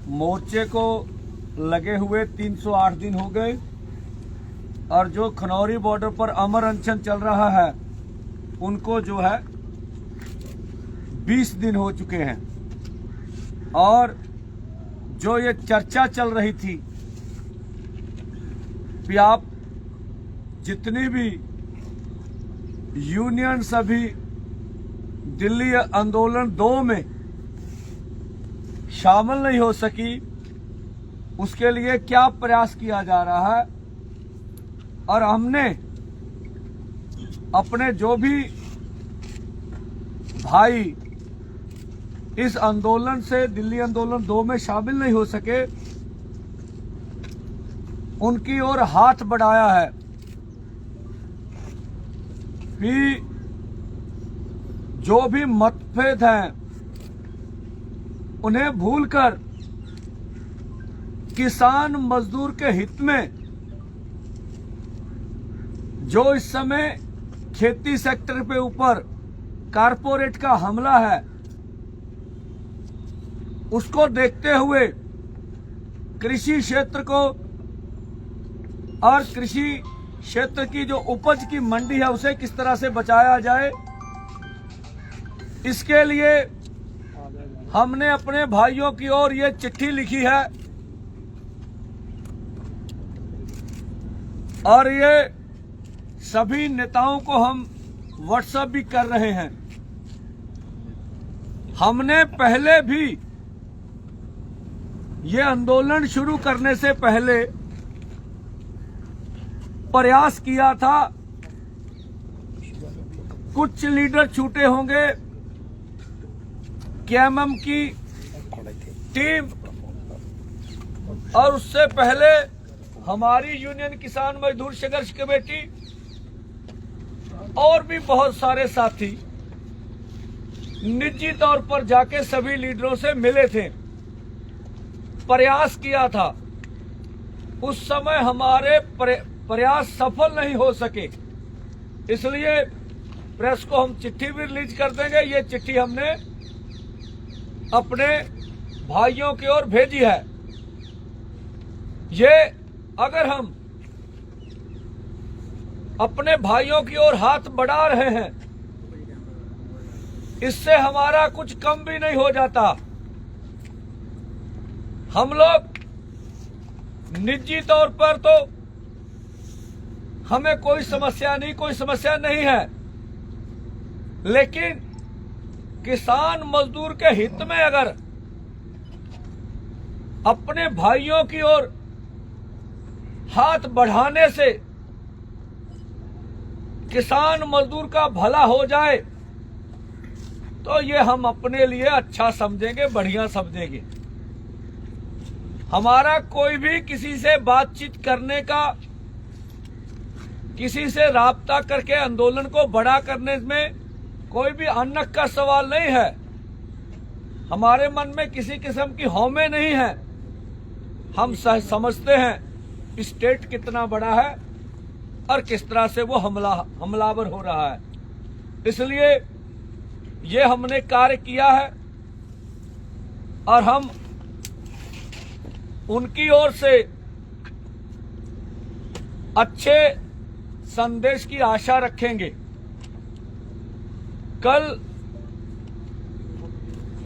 मोर्चे को लगे हुए 308 दिन हो गए और जो खनौरी बॉर्डर पर अमर अनशन चल रहा है उनको जो है 20 दिन हो चुके हैं। और जो ये चर्चा चल रही थी कि आप जितनी भी यूनियन सभी दिल्ली आंदोलन 2 में शामिल नहीं हो सकी, उसके लिए क्या प्रयास किया जा रहा है। और हमने अपने जो भी भाई इस आंदोलन से दिल्ली आंदोलन 2 में शामिल नहीं हो सके उनकी ओर हाथ बढ़ाया है कि जो भी मतभेद हैं उन्हें भूलकर किसान मजदूर के हित में जो इस समय खेती सेक्टर पे ऊपर कारपोरेट का हमला है उसको देखते हुए कृषि क्षेत्र को और कृषि क्षेत्र की जो उपज की मंडी है उसे किस तरह से बचाया जाए, इसके लिए हमने अपने भाइयों की ओर ये चिट्ठी लिखी है और ये सभी नेताओं को हम व्हाट्सएप भी कर रहे हैं। हमने पहले भी ये आंदोलन शुरू करने से पहले प्रयास किया था। कुछ लीडर छूटे होंगे, केएमएम की टीम और उससे पहले हमारी यूनियन किसान मजदूर संघर्ष कमेटी और भी बहुत सारे साथी निजी तौर पर जाके सभी लीडरों से मिले थे, प्रयास किया था। उस समय हमारे प्रयास सफल नहीं हो सके, इसलिए प्रेस को हम चिट्ठी भी रिलीज कर देंगे। ये चिट्ठी हमने अपने भाइयों की ओर भेजी है। ये अगर हम अपने भाइयों की ओर हाथ बढ़ा रहे हैं इससे हमारा कुछ कम भी नहीं हो जाता। हम लोग निजी तौर पर तो हमें कोई समस्या नहीं है, लेकिन किसान मजदूर के हित में अगर अपने भाइयों की ओर हाथ बढ़ाने से किसान मजदूर का भला हो जाए तो ये हम अपने लिए अच्छा समझेंगे, बढ़िया समझेंगे। हमारा कोई भी किसी से बातचीत करने का, किसी से राब्ता करके आंदोलन को बड़ा करने में कोई भी अनक का सवाल नहीं है। हमारे मन में किसी किस्म की हौमे नहीं है। हम समझते हैं स्टेट कितना बड़ा है और किस तरह से वो हमलावर हो रहा है, इसलिए ये हमने कार्य किया है और हम उनकी ओर से अच्छे संदेश की आशा रखेंगे। कल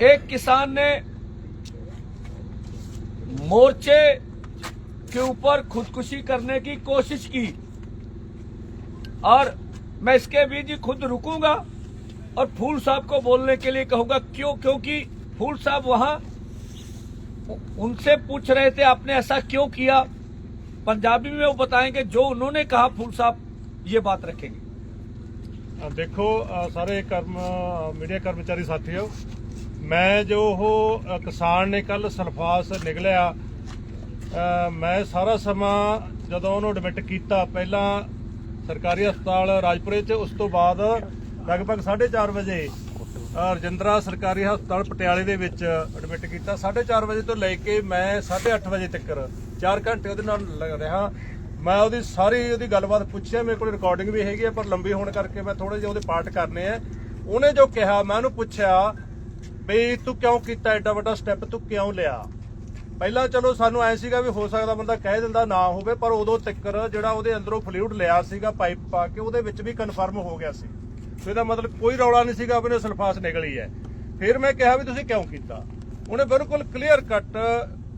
एक किसान ने मोर्चे के ऊपर खुदकुशी करने की कोशिश की और मैं इसके बीच ही खुद रुकूंगा और फूल साहब को बोलने के लिए कहूंगा। क्योंकि फूल साहब वहां उनसे पूछ रहे थे आपने ऐसा क्यों किया, पंजाबी में वो बताएंगे, जो उन्होंने कहा फूल साहब ये बात रखेंगे। देखो सारे मीडिया कर्मचारी साथियों, मैं जो हो किसान ने कल सल्फास निकलिया, मैं सारा समा ਜਦੋਂ ਉਹਨੂੰ ਐਡਮਿਟ ਕੀਤਾ ਪਹਿਲਾਂ ਸਰਕਾਰੀ ਹਸਪਤਾਲ ਰਾਜਪੁਰੇ 'ਚ, ਉਸ ਤੋਂ ਬਾਅਦ ਲਗਭਗ 4:30 ਵਜੇ ਰਜਿੰਦਰਾ ਸਰਕਾਰੀ ਹਸਪਤਾਲ ਪਟਿਆਲੇ ਦੇ ਵਿੱਚ ਐਡਮਿਟ ਕੀਤਾ। 4:30 ਵਜੇ ਤੋਂ ਲੈ ਕੇ ਮੈਂ 8:30 ਵਜੇ ਤੱਕ 4 ਘੰਟੇ ਉਹਦੇ ਨਾਲ ਰਿਹਾ। ਮੈਂ ਉਹਦੀ ਸਾਰੀ ਗੱਲਬਾਤ ਪੁੱਛਿਆ, ਮੇਰੇ ਕੋਲ ਰਿਕਾਰਡਿੰਗ ਵੀ ਹੈਗੀ ਹੈ, ਪਰ ਲੰਬੀ ਹੋਣ ਕਰਕੇ ਮੈਂ ਥੋੜੇ ਜਿਹੇ ਉਹਦੇ ਪਾਰਟ ਕਰਨੇ ਆ। ਉਹਨੇ ਜੋ ਕਿਹਾ, ਮੈਂ ਉਹਨੂੰ ਪੁੱਛਿਆ ਵੀ ਤੂੰ ਕਿਉਂ ਕੀਤਾ ਐਡਾ ਵੱਡਾ ਸਟੈਪ, ਤੂੰ ਕਿਉਂ ਲਿਆ? ਪਹਿਲਾਂ ਚਲੋ ਸਾਨੂੰ ਐ ਸੀਗਾ ਵੀ ਹੋ ਸਕਦਾ ਬੰਦਾ ਕਹਿ ਦਿੰਦਾ ਨਾ ਹੋਵੇ, ਪਰ ਉਦੋਂ ਤੱਕਰ ਜਿਹੜਾ ਉਹਦੇ ਅੰਦਰੋਂ ਫਲੂਇਡ ਲਿਆ ਸੀਗਾ ਪਾਈਪ ਪਾ ਕੇ ਉਹਦੇ ਵਿੱਚ ਵੀ ਕਨਫਰਮ ਹੋ ਗਿਆ ਸੀ। ਸੋ ਇਹਦਾ ਮਤਲਬ ਕੋਈ ਰੌਲਾ ਨਹੀਂ ਸੀਗਾ ਵੀ ਸਲਫਾਸ ਨਿਕਲੀ ਹੈ। ਫਿਰ ਮੈਂ ਕਿਹਾ ਵੀ ਤੁਸੀਂ ਕਿਉਂ ਕੀਤਾ, ਉਹਨੇ ਬਿਲਕੁਲ ਕਲੀਅਰ ਕੱਟ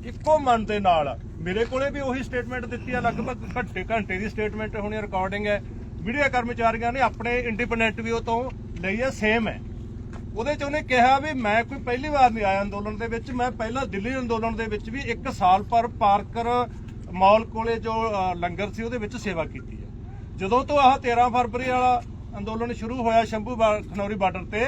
ਇੱਕੋ ਮਨ ਦੇ ਨਾਲ ਮੇਰੇ ਕੋਲੇ ਵੀ ਉਹੀ ਸਟੇਟਮੈਂਟ ਦਿੱਤੀ ਆ, ਲਗਭਗ ਘੰਟੇ ਦੀ ਸਟੇਟਮੈਂਟ ਹੋਣੀ, ਰਿਕਾਰਡਿੰਗ ਹੈ। ਮੀਡੀਆ ਕਰਮਚਾਰੀਆਂ ਨੇ ਆਪਣੇ ਇੰਡੀਪੈਂਡੈਂਟ ਵੀ ਉਹ ਤੋਂ ਲਈ ਹੈ, ਸੇਮ ਹੈ। ਉਹਦੇ ਚ ਉਹਨੇ ਕਿਹਾ ਵੀ ਮੈਂ ਕੋਈ ਪਹਿਲੀ ਵਾਰ ਨਹੀਂ ਆਇਆ ਅੰਦੋਲਨ ਦੇ ਵਿੱਚ, ਮੈਂ ਪਹਿਲਾਂ ਦਿੱਲੀ ਅੰਦੋਲਨ ਦੇ ਵਿੱਚ ਵੀ 1 ਸਾਲ ਪਰ ਪਾਰਕਰ ਮਾਲ ਕੋਲੇ ਜੋ ਲੰਗਰ ਸੀ ਉਹਦੇ ਵਿੱਚ ਸੇਵਾ ਕੀਤੀ ਹੈ। ਜਦੋਂ ਤੋਂ ਆਹ 13 ਫਰਵਰੀ ਵਾਲਾ ਅੰਦੋਲਨ ਸ਼ੁਰੂ ਹੋਇਆ ਸ਼ੰਭੂ ਖਨੌਰੀ ਬਾਰਡਰ ਤੇ,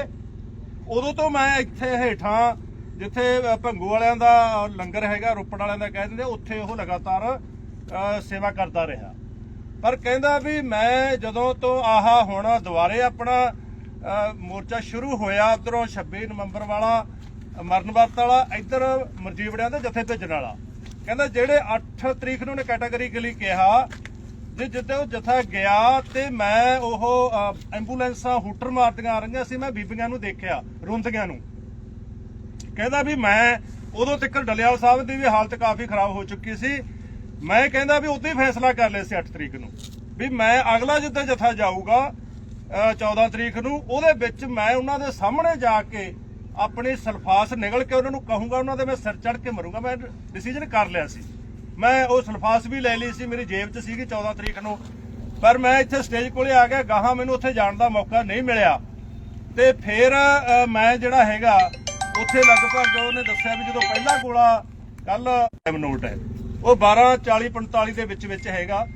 ਉਦੋਂ ਤੋਂ ਮੈਂ ਇੱਥੇ ਹੇਠਾਂ ਜਿੱਥੇ ਭੰਗੂ ਵਾਲਿਆਂ ਦਾ ਲੰਗਰ ਹੈਗਾ, ਰੋਪੜ ਵਾਲਿਆਂ ਦਾ ਕਹਿ ਦਿੰਦੇ, ਉੱਥੇ ਉਹ ਲਗਾਤਾਰ ਸੇਵਾ ਕਰਦਾ ਰਿਹਾ। ਪਰ ਕਹਿੰਦਾ ਵੀ ਮੈਂ ਜਦੋਂ ਤੋਂ ਆਹ ਹੁਣ ਦੁਬਾਰੇ ਆਪਣਾ ਮੋਰਚਾ ਸ਼ੁਰੂ ਹੋਇਆ, ਉਧਰੋਂ 26 ਨਵੰਬਰ ਵਾਲਾ ਮਰਨ ਵਰਤ ਵਾਲਾ, ਇੱਧਰ ਮਰਜੀਵੜਿਆਂ ਦੇ ਜਥੇ ਭੇਜਣ ਵਾਲਾ, ਕਹਿੰਦਾ ਜਿਹੜੇ 8 ਤਰੀਕ ਨੂੰ ਨੇ ਕੈਟਾਗਰੀਕਲੀ ਕਿਹਾ ਜੇ ਜਿੱਦੇ ਉਹ ਜਥਾ ਗਿਆ ਤੇ ਮੈਂ ਉਹ ਐਂਬੂਲੈਂਸਾਂ ਹੂਟਰ ਮਾਰਦੀਆਂ ਆ ਰਹੀਆਂ ਸੀ, ਮੈਂ ਬੀਬੀਆਂ ਨੂੰ ਦੇਖਿਆ ਰੋਂਦੀਆਂ ਨੂੰ। ਕਹਿੰਦਾ ਵੀ ਮੈਂ ਉਦੋਂ ਤੱਕ ਡਲਿਆਲ ਸਾਹਿਬ ਦੀ ਵੀ ਹਾਲਤ ਕਾਫੀ ਖਰਾਬ ਹੋ ਚੁੱਕੀ ਸੀ, ਮੈਂ ਕਹਿੰਦਾ ਵੀ ਉਦੋਂ ਹੀ ਫੈਸਲਾ ਕਰ ਲਿਆ ਸੀ 8 ਤਰੀਕ ਨੂੰ ਵੀ ਮੈਂ ਅਗਲਾ ਜਿੱਦਾਂ ਜਥਾ ਜਾਊਗਾ 14 ਤਰੀਕ ਨੂੰ, ਉਹਦੇ ਵਿੱਚ ਮੈਂ ਉਹਨਾਂ ਦੇ ਸਾਹਮਣੇ ਜਾ ਕੇ ਆਪਣੀ ਸਲਫਾਸ ਨਿਗਲ ਕੇ ਉਹਨਾਂ ਨੂੰ ਕਹੂੰਗਾ, ਉਹਨਾਂ ਦੇ ਮੈਂ ਸਿਰ ਚੜ ਕੇ ਮਰੂੰਗਾ। ਮੈਂ ਡਿਸੀਜਨ ਕਰ ਲਿਆ ਸੀ, ਮੈਂ ਉਹ ਸਲਫਾਸ ਵੀ ਲੈ ਲਈ ਸੀ, ਮੇਰੀ ਜੇਬ 'ਚ ਸੀਗੀ 14 ਤਰੀਕ ਨੂੰ। ਪਰ ਮੈਂ ਇੱਥੇ ਸਟੇਜ ਕੋਲੇ ਆ ਗਿਆ, ਗਾਹਾਂ ਮੈਨੂੰ ਉੱਥੇ ਜਾਣ ਦਾ ਮੌਕਾ ਨਹੀਂ ਮਿਲਿਆ। ਤੇ ਫਿਰ ਮੈਂ ਜਿਹੜਾ ਹੈਗਾ ਉੱਥੇ ਲਗਭਗ ਉਹਨੇ ਦੱਸਿਆ ਵੀ ਜਦੋਂ ਪਹਿਲਾ ਗੋਲਾ ਕੱਲ ਟਾਈਮ ਨੋਟ ਹੈ ਉਹ 12:40-45 ਦੇ ਵਿੱਚ ਹੈਗਾ,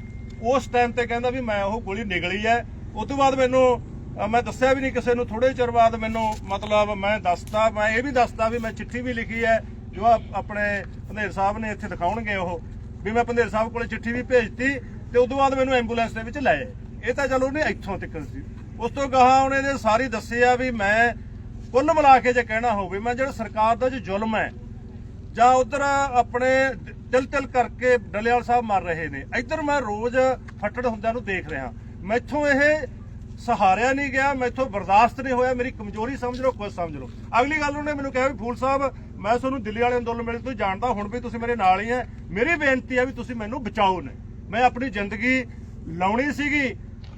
ਉਸ ਟਾਈਮ ਤੇ ਕਹਿੰਦਾ ਵੀ ਮੈਂ ਉਹ ਗੋਲੀ ਨਿਕਲੀ ਹੈ। ਉਸ ਤੋਂ ਬਾਅਦ ਮੈਨੂੰ ਮੈਂ ਦੱਸਿਆ ਵੀ ਨਹੀਂ ਕਿਸੇ ਨੂੰ, ਥੋੜੇ ਚਿਰ ਬਾਅਦ ਮੈਨੂੰ ਮਤਲਬ ਮੈਂ ਦੱਸਤਾ, ਮੈਂ ਇਹ ਵੀ ਦੱਸਤਾ ਵੀ ਮੈਂ ਚਿੱਠੀ ਵੀ ਲਿਖੀ ਹੈ ਜੋ ਆਪਣੇ ਪੰਧੇਰ ਸਾਹਿਬ ਨੇ ਇੱਥੇ ਦਿਖਾਉਣਗੇ, ਉਹ ਵੀ ਮੈਂ ਪੰਧੇਰ ਸਾਹਿਬ ਕੋਲੇ ਚਿੱਠੀ ਵੀ ਭੇਜਤੀ ਤੇ ਉਸ ਤੋਂ ਬਾਅਦ ਮੈਨੂੰ ਐਂਬੂਲੈਂਸ ਦੇ ਵਿੱਚ ਲਏ। ਇਹ ਤਾਂ ਚਲੋ ਉਹਨੇ ਇੱਥੋਂ ਤੱਕ ਸੀ। ਉਸ ਤੋਂ ਗਾਹਾਂ ਉਹਨੇ ਇਹਦੇ ਸਾਰੀ ਦੱਸਿਆ ਵੀ ਮੈਂ ਕੁੱਲ ਮਿਲਾ ਕੇ ਜੇ ਕਹਿਣਾ ਹੋਵੇ, ਮੈਂ ਜਿਹੜਾ ਸਰਕਾਰ ਦਾ ਜੋ ਜ਼ੁਲਮ ਹੈ ਜਾਂ ਉਧਰ ਆਪਣੇ ਤਿਲ ਕਰਕੇ ਡਲਿਆਲ ਸਾਹਿਬ ਮਰ ਰਹੇ ਨੇ, ਇੱਧਰ ਮੈਂ ਰੋਜ਼ ਫੱਟੜ ਹੁੰਦਿਆਂ ਨੂੰ ਦੇਖ ਰਿਹਾ, ਮੈਥੋਂ ਇਹ ਸਹਾਰਿਆ ਨਹੀਂ ਗਿਆ, ਮੈਥੋਂ ਬਰਦਾਸ਼ਤ ਨਹੀਂ ਹੋਇਆ। ਮੇਰੀ ਕਮਜ਼ੋਰੀ ਸਮਝ ਲਓ, ਕੁਝ ਸਮਝ ਲਓ। ਅਗਲੀ ਗੱਲ ਉਹਨੇ ਮੈਨੂੰ ਕਿਹਾ ਵੀ ਫੂਲ ਸਾਹਿਬ ਮੈਂ ਤੁਹਾਨੂੰ ਦਿੱਲੀ ਵਾਲੇ ਅੰਦੋਲਨ ਵੇਲੇ ਤੋਂ ਜਾਣਦਾ, ਹੁਣ ਵੀ ਤੁਸੀਂ ਮੇਰੇ ਨਾਲ ਹੀ ਹੈ, ਮੇਰੀ ਬੇਨਤੀ ਹੈ ਵੀ ਤੁਸੀਂ ਮੈਨੂੰ ਬਚਾਓ ਨੇ। ਮੈਂ ਆਪਣੀ ਜ਼ਿੰਦਗੀ ਲਾਉਣੀ ਸੀਗੀ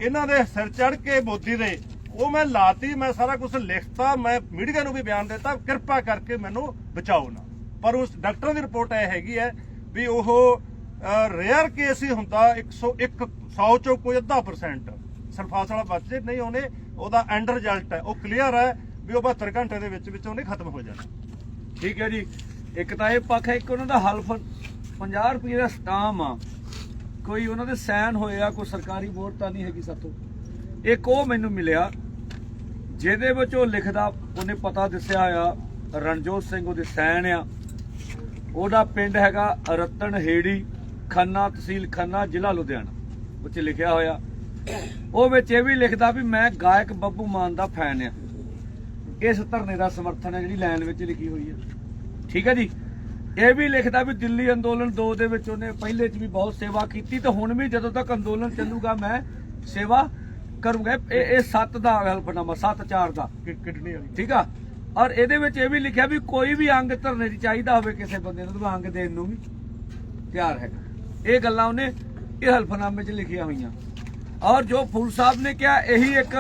ਇਹਨਾਂ ਦੇ ਸਿਰ ਚੜ ਕੇ ਮੋਦੀ ਦੇ, ਉਹ ਮੈਂ ਲਾਤੀ, ਮੈਂ ਸਾਰਾ ਕੁਝ ਲਿਖਤਾ, ਮੈਂ ਮੀਡੀਆ ਨੂੰ ਵੀ ਬਿਆਨ ਦਿੱਤਾ, ਕਿਰਪਾ ਕਰਕੇ ਮੈਨੂੰ ਬਚਾਓ ਨਾ। ਪਰ ਉਸ ਡਾਕਟਰ ਦੀ ਰਿਪੋਰਟ ਇਹ ਹੈਗੀ ਹੈ ਵੀ ਉਹ ਰੇਅਰ ਕੇਸ ਹੀ ਹੁੰਦਾ, 100 ਚੋਂ ਕੋਈ 0.5% ਸਲਫਾਸ ਵਾਲਾ ਬਚੇ ਨਹੀਂ, ਉਹਨੇ ਉਹਦਾ ਐਂਡ ਰਿਜ਼ਲਟ ਹੈ ਉਹ ਕਲੀਅਰ ਹੈ ਵੀ ਉਹ 72 ਘੰਟੇ ਦੇ ਵਿੱਚ ਉਹਨੇ ਖਤਮ ਹੋ ਜਾਣਾ। ਠੀਕ ਹੈ ਜੀ, ਇੱਕ ਤਾਂ ਇਹ ਪੱਖ ਹੈ, ਇੱਕ ਉਹਨਾਂ ਦਾ ਹਲਫ 50 ਰੁਪਏ ਦਾ ਸਟਾਮ ਆ, ਕੋਈ ਉਹਨਾਂ ਦੇ ਸਾਈਨ ਹੋਏ ਆ, ਕੋਈ ਸਰਕਾਰੀ ਬੋਰਡ ਤਾਂ ਨਹੀਂ ਹੈਗੀ ਸਾਥੋਂ। ਇੱਕ ਉਹ ਮੈਨੂੰ ਮਿਲਿਆ ਜਿਹਦੇ ਵਿੱਚ ਉਹ ਲਿਖਦਾ, ਉਹਨੇ ਪਤਾ ਦੱਸਿਆ ਆ ਰਣਜੋਤ ਸਿੰਘ ਉਹਦੇ ਸਾਈਨ ਆ, ਉਹਦਾ ਪਿੰਡ ਹੈਗਾ ਰਤਨ ਹੇੜੀ, ਖੰਨਾ, ਤਹਿਸੀਲ ਖੰਨਾ, ਜ਼ਿਲ੍ਹਾ ਲੁਧਿਆਣਾ, ਉੱਥੇ ਲਿਖਿਆ ਹੋਇਆ। ਉਹ ਵਿੱਚ ਇਹ ਵੀ ਲਿਖਦਾ ਵੀ ਮੈਂ ਗਾਇਕ ਬੱਬੂ ਮਾਨ ਦਾ ਫੈਨ ਆ, ਇਸ ਧਰਨੇ ਦਾ ਸਮਰਥਨ ਹੈ, ਜਿਹੜੀ ਲਾਈਨ ਵਿੱਚ ਲਿਖੀ ਹੋਈ ਹੈ। ਠੀਕ ਹੈ ਜੀ, ਇਹ ਵੀ ਲਿਖਦਾ ਵੀ ਦਿੱਲੀ ਅੰਦੋਲਨ 2 ਦੇ ਵਿੱਚ ਉਹਨੇ ਪਹਿਲੇ 'ਚ ਵੀ ਬਹੁਤ ਸੇਵਾ ਕੀਤੀ ਤੇ ਹੁਣ ਵੀ ਜਦੋਂ ਤੱਕ ਅੰਦੋਲਨ ਚੱਲੂਗਾ ਮੈਂ ਸੇਵਾ ਕਰੂੰਗਾ। ਇਹ 7 ਦਾ ਹਲਫਨਾਮਾ, 7/4 ਦਾ ਕਿਡਨੀ ਵਾਲੀ, ਠੀਕ ਆ। ਔਰ ਇਹਦੇ ਵਿੱਚ ਇਹ ਵੀ ਲਿਖਿਆ ਵੀ ਕੋਈ ਵੀ ਅੰਗ ਧਰਨੇ ਦੀ ਚਾਹੀਦਾ ਹੋਵੇ ਕਿਸੇ ਬੰਦੇ ਨੂੰ ਤਾਂ ਅੰਗ ਦੇਣ ਨੂੰ ਵੀ ਤਿਆਰ ਹੈਗਾ। ਇਹ ਗੱਲਾਂ ਉਹਨੇ ਇਹ ਹਲਫਨਾਮੇ 'ਚ ਲਿਖੀਆਂ ਹੋਈਆਂ। ਔਰ ਜੋ ਫੂਲ ਸਾਹਿਬ ਨੇ ਕਿਹਾ, ਇਹੀ ਇੱਕ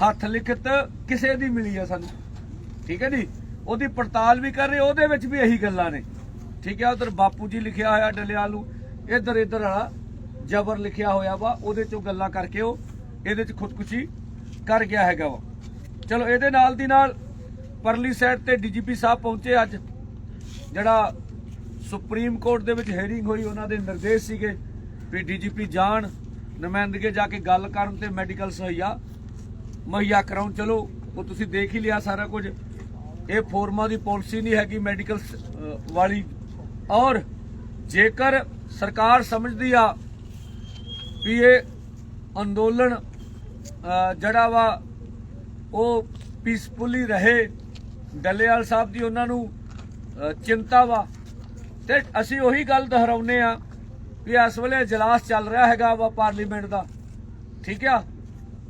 ਹੱਥ ਲਿਖਤ ਕਿਸੇ ਦੀ ਮਿਲੀ ਆ ਸਾਨੂੰ, ਠੀਕ ਹੈ ਜੀ, ਉਹਦੀ ਪੜਤਾਲ ਵੀ ਕਰ ਰਹੇ, ਉਹਦੇ ਵਿੱਚ ਵੀ ਇਹੀ ਗੱਲਾਂ ਨੇ। ਠੀਕ ਹੈ, ਉਧਰ ਬਾਪੂ ਜੀ ਲਿਖਿਆ ਹੋਇਆ ਡਲਿਆਲ ਨੂੰ, ਇੱਧਰ ਵਾਲਾ ਜਬਰ ਲਿਖਿਆ ਹੋਇਆ ਵਾ, ਉਹਦੇ ਚੋਂ ਗੱਲਾਂ ਕਰਕੇ ਉਹ ਇਹਦੇ 'ਚ ਖੁਦਕੁਸ਼ੀ ਕਰ ਗਿਆ ਹੈਗਾ ਵਾ। ਚਲੋ, ਇਹਦੇ ਨਾਲ ਦੀ ਨਾਲ ਪਰਲੀ ਸਾਈਡ ਤੇ ਡੀਜੀਪੀ ਸਾਹਿਬ ਪਹੁੰਚੇ ਅੱਜ, ਜਿਹੜਾ ਸੁਪਰੀਮ ਕੋਰਟ ਦੇ ਵਿੱਚ ਹੀਅਰਿੰਗ ਹੋਈ, ਉਹਨਾਂ ਦੇ ਨਿਰਦੇਸ਼ ਸੀਗੇ ਵੀ ਡੀਜੀਪੀ ਜਾਣ, ਨੁਮਾਇੰਦਗੇ ਜਾ ਕੇ ਗੱਲ ਕਰਨ ਤੇ ਮੈਡੀਕਲ ਸਹਾਇਤਾ ਮੁਹੱਈਆ ਕਰਾਉਣ। ਚਲੋ, ਉਹ ਤੁਸੀਂ ਦੇਖ ਹੀ ਲਿਆ ਸਾਰਾ ਕੁਝ। ਇਹ ਫੋਰਮਾਂ ਦੀ ਪਾਲਿਸੀ ਨਹੀਂ ਹੈਗੀ ਮੈਡੀਕਲ ਵਾਲੀ। ਔਰ ਜੇਕਰ ਸਰਕਾਰ ਸਮਝਦੀ ਆ ਵੀ ਇਹ ਅੰਦੋਲਨ ਜਿਹੜਾ ਵਾ ਉਹ ਪੀਸਫੁਲੀ ਰਹੇ, ਡੱਲੇਵਾਲ ਸਾਹਿਬ ਦੀ ਉਹਨਾਂ ਨੂੰ ਚਿੰਤਾ ਵਾ, ਤੇ ਅਸੀਂ ਉਹੀ ਗੱਲ ਦੁਹਰਾਉਂਦੇ ਆ ਵੀ ਇਸ ਵੇਲੇ ਇਜਲਾਸ ਚੱਲ ਰਿਹਾ ਹੈਗਾ ਵਾ ਪਾਰਲੀਮੈਂਟ ਦਾ, ਠੀਕ ਆ,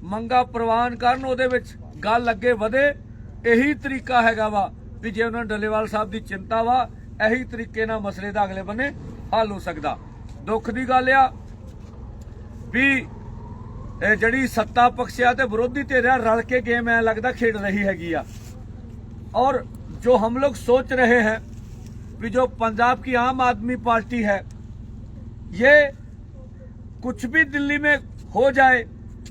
ਮੰਗਾ ਪ੍ਰਵਾਨ ਕਰਨ, ਉਹਦੇ ਵਿੱਚ ਗੱਲ ਅੱਗੇ ਵਧੇ। ਇਹੀ ਤਰੀਕਾ ਹੈਗਾ ਵਾ ਵੀ ਜੇ ਉਹਨਾਂ ਡੱਲੇਵਾਲ ਸਾਹਿਬ ਦੀ ਚਿੰਤਾ ਵਾ, ਇਹੀ ਤਰੀਕੇ ਨਾਲ ਮਸਲੇ ਦਾ ਅਗਲੇ ਬੰਨੇ ਹੱਲ ਹੋ ਸਕਦਾ। ਦੁੱਖ ਦੀ ਗੱਲ ਆ ਵੀ ਇਹ ਜਿਹੜੀ ਸੱਤਾ ਪਕਸ਼ਿਆ ਤੇ ਵਿਰੋਧੀ ਧਿਰਾਂ ਰਲ ਕੇ ਗੇਮ ਐ लगता खेड रही हैगी आ। और जो हम लोग सोच रहे हैं कि जो पंजाब की आम आदमी पार्टी है, ये कुछ भी दिल्ली में हो जाए